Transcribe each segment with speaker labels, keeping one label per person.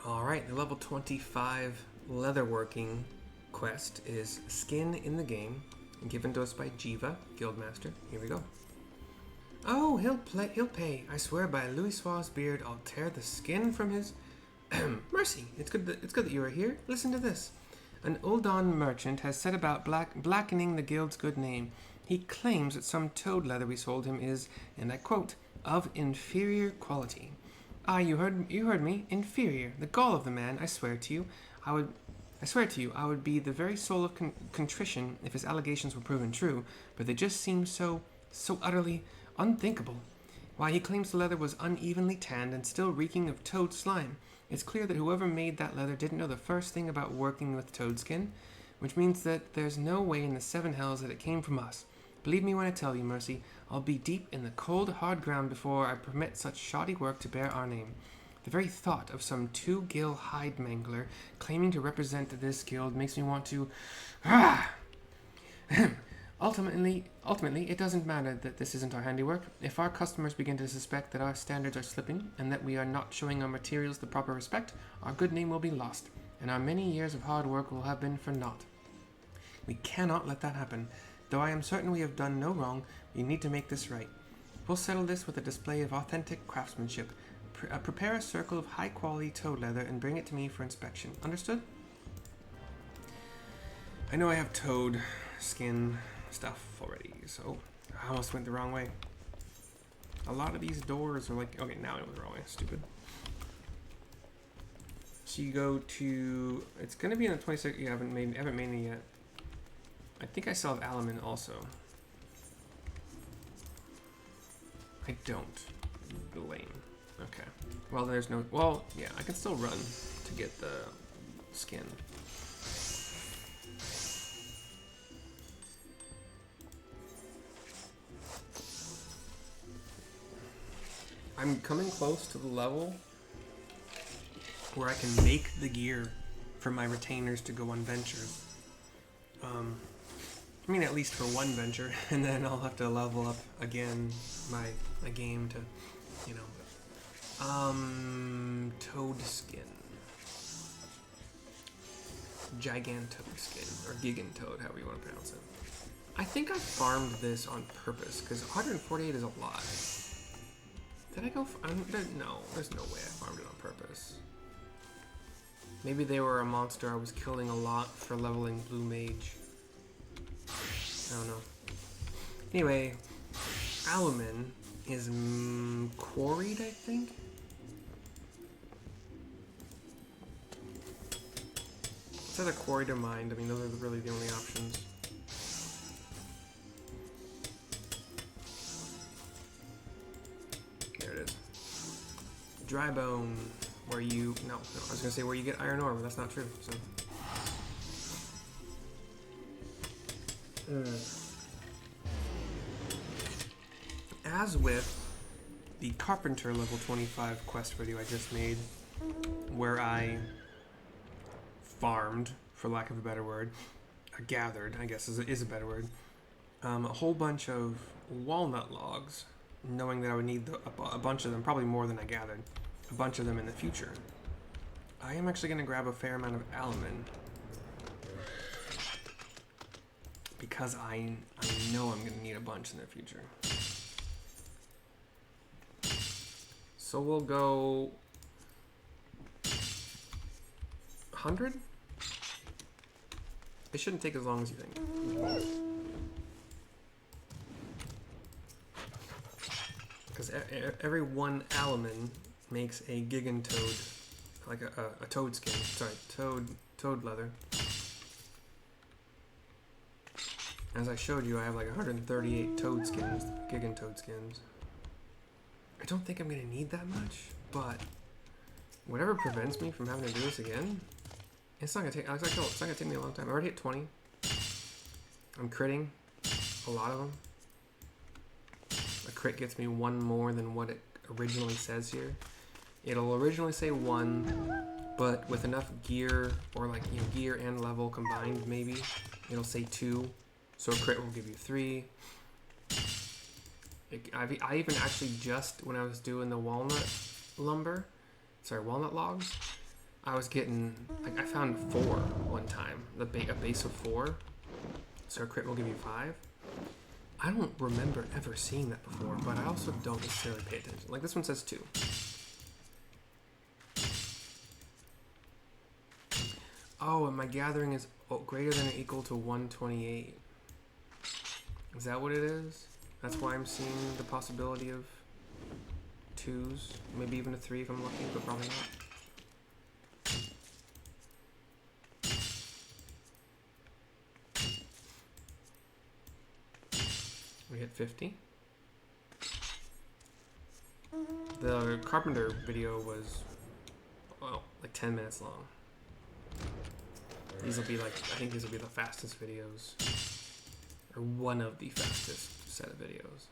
Speaker 1: Alright, the level 25 leatherworking quest is Skin in the Game, given to us by Jiva, Guildmaster. Here we go. Oh, he'll pay. I swear by Louis Suave's beard, I'll tear the skin from his... Mercy, it's good that you are here. Listen to this. An Uldon merchant has set about blackening the guild's good name. He claims that some toad leather we sold him is, and I quote, of inferior quality. Ah, you heard me. Inferior. The gall of the man. I swear to you, I would be the very soul of contrition if his allegations were proven true, but they just seem so utterly unthinkable. Why, he claims the leather was unevenly tanned and still reeking of toad slime. It's clear that whoever made that leather didn't know the first thing about working with toad skin, which means that there's no way in the seven hells that it came from us. Believe me when I tell you, Mercy, I'll be deep in the cold, hard ground before I permit such shoddy work to bear our name. The very thought of some two-gill hide mangler claiming to represent this guild makes me want to... Ultimately, it doesn't matter that this isn't our handiwork. If our customers begin to suspect that our standards are slipping and that we are not showing our materials the proper respect, our good name will be lost, and our many years of hard work will have been for naught. We cannot let that happen. Though I am certain we have done no wrong, we need to make this right. We'll settle this with a display of authentic craftsmanship. Prepare a circle of high-quality toad leather and bring it to me for inspection. Understood? I know I have toad skin stuff already, so I almost went the wrong way. A lot of these doors are like... Okay, now I went the wrong way. Stupid. So you go to... It's going to be in the 26th. You haven't made it yet. I think I still have Alaman also. I don't. Lame. Okay. Well, there's no... Well, yeah, I can still run to get the skin. I'm coming close to the level where I can make the gear for my retainers to go on ventures. I mean, at least for one venture, and then I'll have to level up again my game to, you know. Toad skin. Gigantoad skin, or Gigantoad, however you want to pronounce it. I think I farmed this on purpose, because 148 is a lot. Did I go no, there's no way I farmed it on purpose. Maybe they were a monster I was killing a lot for leveling Blue Mage. I don't know. Anyway, Alaman is quarried, I think? It's either quarried or mined. I mean, those are really the only options. There it is. Dry bone, where you... No, I was going to say where you get iron ore, but that's not true, so... As with the Carpenter level 25 quest video I just made, where I farmed, for lack of a better word, gathered, I guess is a better word, a whole bunch of walnut logs, knowing that I would need a bunch of them, probably more than I gathered, a bunch of them in the future. I am actually going to grab a fair amount of Alaman, because I know I'm going to need a bunch in the future. So we'll go 100? It shouldn't take as long as you think. Because every one Alaman makes a Gigantoad, like a toad skin. Sorry, toad leather. As I showed you, I have like 138 toad skins, Gigantoad skins. I don't think I'm going to need that much, but whatever prevents me from having to do this again, it's not going to take, it's not going to take me a long time. I already hit 20. I'm critting a lot of them. A crit gets me one more than what it originally says here. It'll originally say 1, but with enough gear, or like, you know, gear and level combined maybe, it'll say 2. So a crit will give you 3. I even actually just, when I was doing the walnut logs, I was getting, like, I found 4 one time, a base of 4, so a crit will give you 5. I don't remember ever seeing that before, but I also don't necessarily pay attention. Like, this one says 2. Oh, and my gathering is greater than or equal to 128. Is that what it is? That's why I'm seeing the possibility of 2s, maybe even a 3 if I'm lucky, but probably not. We hit 50. The carpenter video was, well, like 10 minutes long. These will be like, I think these will be the fastest videos, or one of the fastest set of videos.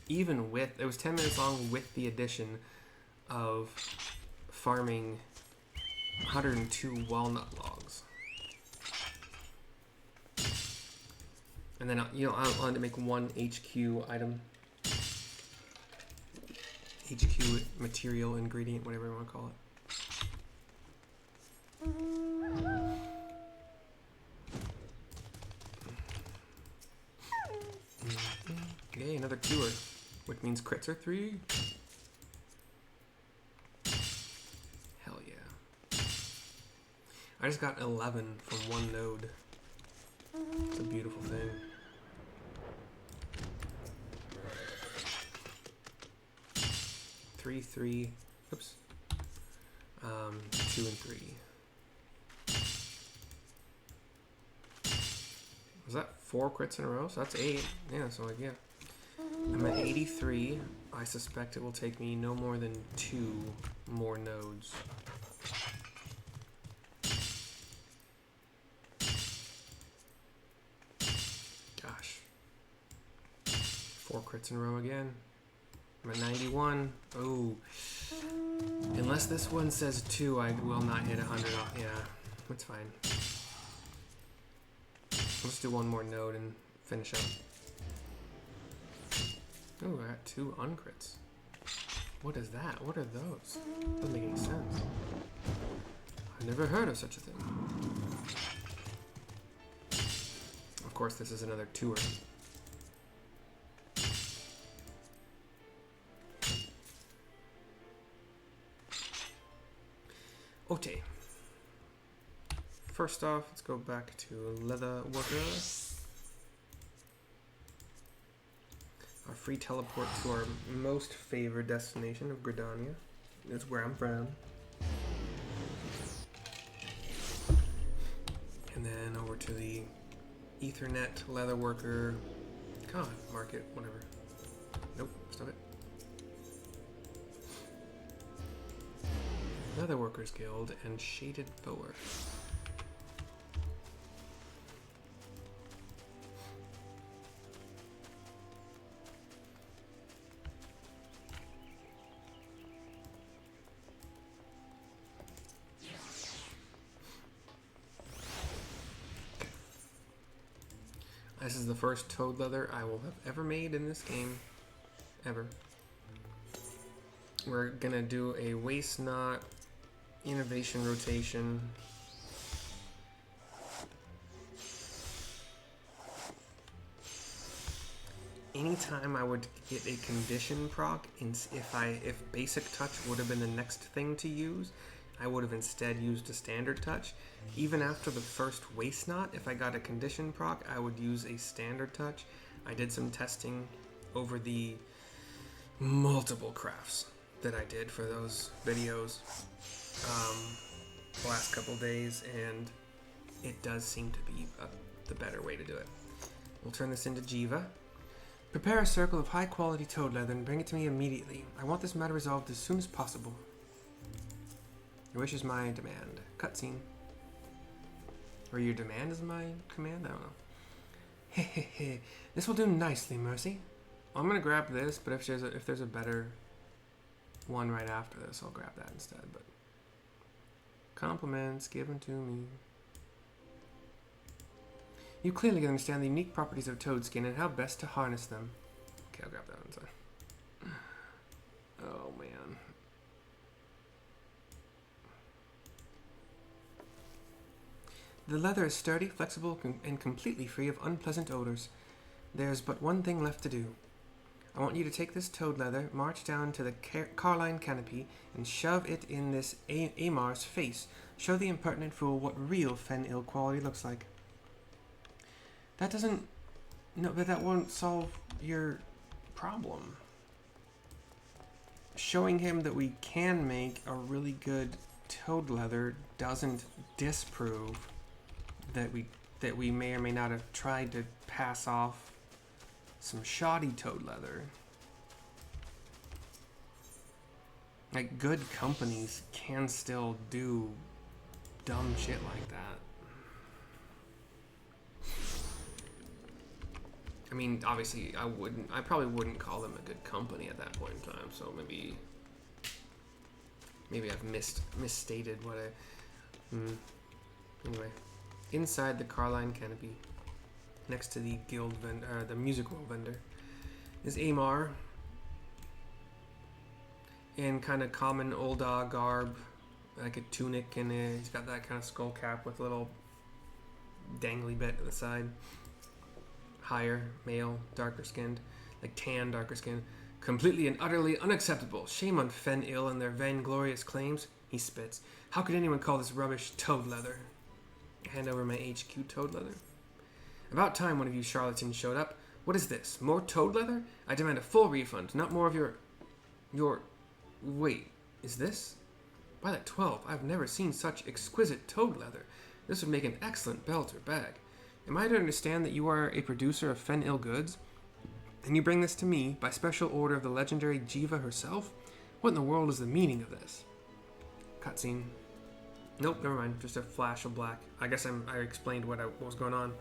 Speaker 1: Even with, it was 10 minutes long with the addition of farming 102 walnut logs. And then, you know, I wanted to make 1 HQ item. HQ material, ingredient, whatever you want to call it. Okay, another 2er, which means crits are 3. Hell yeah. I just got 11 from 1 node. It's a beautiful thing. Three, oops. 2 and 3. Was that 4 crits in a row? So that's 8. Yeah, so like, yeah. I'm at 83. I suspect it will take me no more than 2 more nodes. Gosh. 4 crits in a row again. I'm at 91. Oh. Unless this one says 2, I will not hit 100 off. Yeah, that's fine. Let's do 1 more node and finish up. Oh, I got 2 uncrits. What is that? What are those? Doesn't make any sense. I've never heard of such a thing. Of course, this is another 2er. Okay. First off, let's go back to Leather Worker. Our free teleport to our most favored destination of Gridania. That's where I'm from. And then over to the Ethernet Leather Worker. God, market, whatever. Nope, stop it. Leather Workers Guild and Shaded Bower. This is the first toad leather I will have ever made in this game. Ever. We're gonna do a waste knot innovation rotation. Anytime I would get a condition proc, if basic touch would have been the next thing to use, I would have instead used a standard touch. Even after the first waste knot, if I got a condition proc, I would use a standard touch. I did some testing over the multiple crafts that I did for those videos the last couple days, and it does seem to be the better way to do it. We'll turn this into Jiva. Prepare a circle of high quality toad leather and bring it to me immediately. I want this matter resolved as soon as possible. Your wish is my demand. Cutscene. Or your demand is my command? I don't know. Hehehe. This will do nicely, Mercy. I'm gonna grab this, but if there's a better one right after this, I'll grab that instead. But compliments given to me. You clearly understand the unique properties of toad skin and how best to harness them. Okay, I'll grab that one instead. Oh man. The leather is sturdy, flexible, and completely free of unpleasant odors. There's but one thing left to do. I want you to take this toad leather, march down to the Carline canopy, and shove it in this Amar's face. Show the impertinent fool what real Fen-Il quality looks like. That doesn't... No, but that won't solve your problem. Showing him that we can make a really good toad leather doesn't disprove that we may or may not have tried to pass off some shoddy toad leather. Like, good companies can still do dumb shit like that. I mean, obviously, I probably wouldn't call them a good company at that point in time, so maybe I've misstated what I... Anyway, inside the Carline canopy, next to the the music roll vendor, is Amar in kind of common old dog garb, like a tunic, and he's got that kind of skull cap with a little dangly bit at the side. Higher, male, darker skinned, like tan, darker skinned. Completely and utterly unacceptable. Shame on Fen-Il and their vainglorious claims. He spits. How could anyone call this rubbish toad leather? Hand over my HQ toad leather. About time one of you charlatans showed up. What is this? More toad leather? I demand a full refund, not more of your... Wait, is this? By the 12, I've never seen such exquisite toad leather. This would make an excellent belt or bag. Am I to understand that you are a producer of Fen-Il goods? And you bring this to me by special order of the legendary Jiva herself? What in the world is the meaning of this? Cutscene. Nope, never mind. Just a flash of black. I guess I explained what was going on.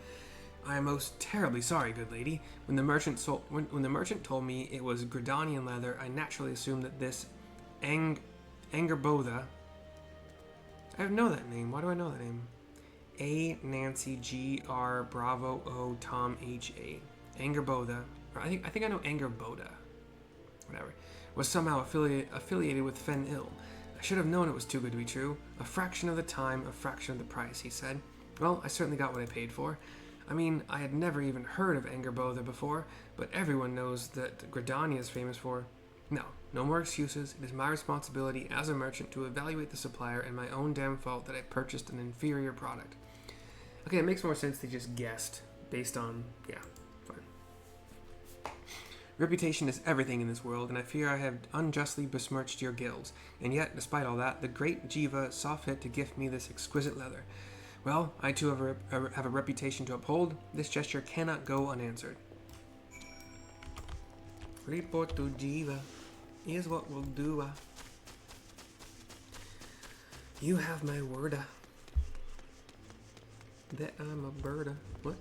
Speaker 1: I am most terribly sorry, good lady. When the merchant told me it was Gridanian leather, I naturally assumed that this Angerbotha... I know that name. Why do I know that name? A Nancy G R Bravo O Tom H A. Angerbotha. I think I know Angerbotha. Whatever. Was somehow affiliated with Fen-Il. I should have known it was too good to be true. A fraction of the time, a fraction of the price, he said. Well, I certainly got what I paid for. I mean, I had never even heard of Angerbotha before, but everyone knows that Gridania is famous for. No more excuses. It is my responsibility as a merchant to evaluate the supplier, and my own damn fault that I purchased an inferior product. Okay, it makes more sense they just guessed based on... yeah, fine. Reputation is everything in this world, and I fear I have unjustly besmirched your guilds. And yet, despite all that, the great Jiva saw fit to gift me this exquisite leather. Well, I too have a reputation to uphold. This gesture cannot go unanswered. Report to Jiva. Here's what we'll do. You have my word. That I'm a bird. What?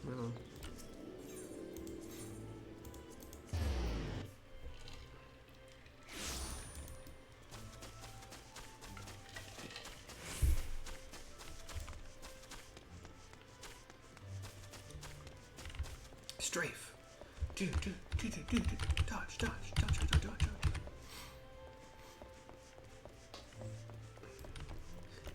Speaker 1: No. Strafe. Dodge.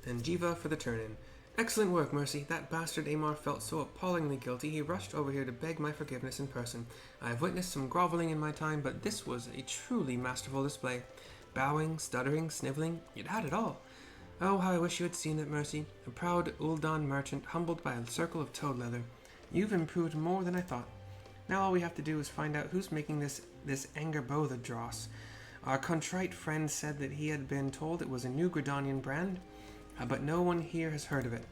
Speaker 1: Then Jiva for the turn-in. Excellent work, Mercy. That bastard Amar felt so appallingly guilty, he rushed over here to beg my forgiveness in person. I have witnessed some groveling in my time, but this was a truly masterful display. Bowing, stuttering, sniveling, you'd had it all. Oh, how I wish you had seen it, Mercy. A proud Uldan merchant, humbled by a circle of toad leather. You've improved more than I thought. Now all we have to do is find out who's making this Angerbotha dross. Our contrite friend said that he had been told it was a new Gridanian brand, but no one here has heard of it.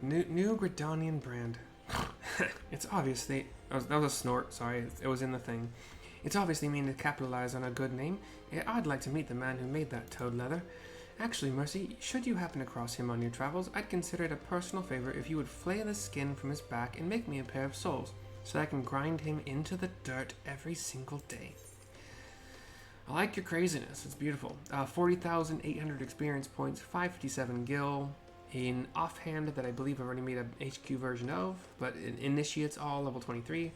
Speaker 1: New Gridanian brand. It's obviously... that was a snort, sorry. It was in the thing. It's obviously mean to capitalize on a good name. I'd like to meet the man who made that toad leather. Actually, Mercy, should you happen across him on your travels, I'd consider it a personal favor if you would flay the skin from his back and make me a pair of soles, so that I can grind him into the dirt every single day. I like your craziness. It's beautiful. 40,800 experience points, 557 gil, an offhand that I believe I've already made a HQ version of, but it initiates all level 23,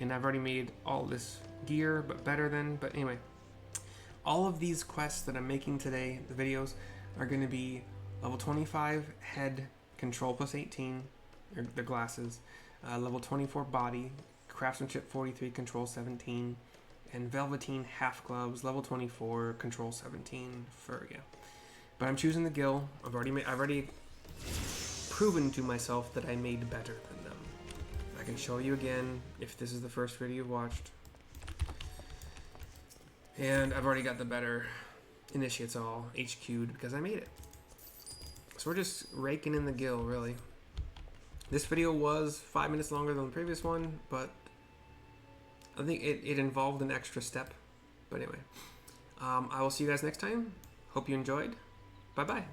Speaker 1: and I've already made all this gear, but better than, but anyway. All of these quests that I'm making today, the videos, are going to be level 25 head control plus 18, the glasses. Level 24 body, craftsmanship 43, control 17, and velveteen half gloves, level 24, control 17 fur. Yeah, but I'm choosing the gill. I've already proven to myself that I made better than them. I can show you again if this is the first video you've watched. And I've already got the better initiates all HQ'd because I made it. So we're just raking in the gill, really. This video was 5 minutes longer than the previous one, but I think it involved an extra step. But anyway, I will see you guys next time. Hope you enjoyed. Bye-bye.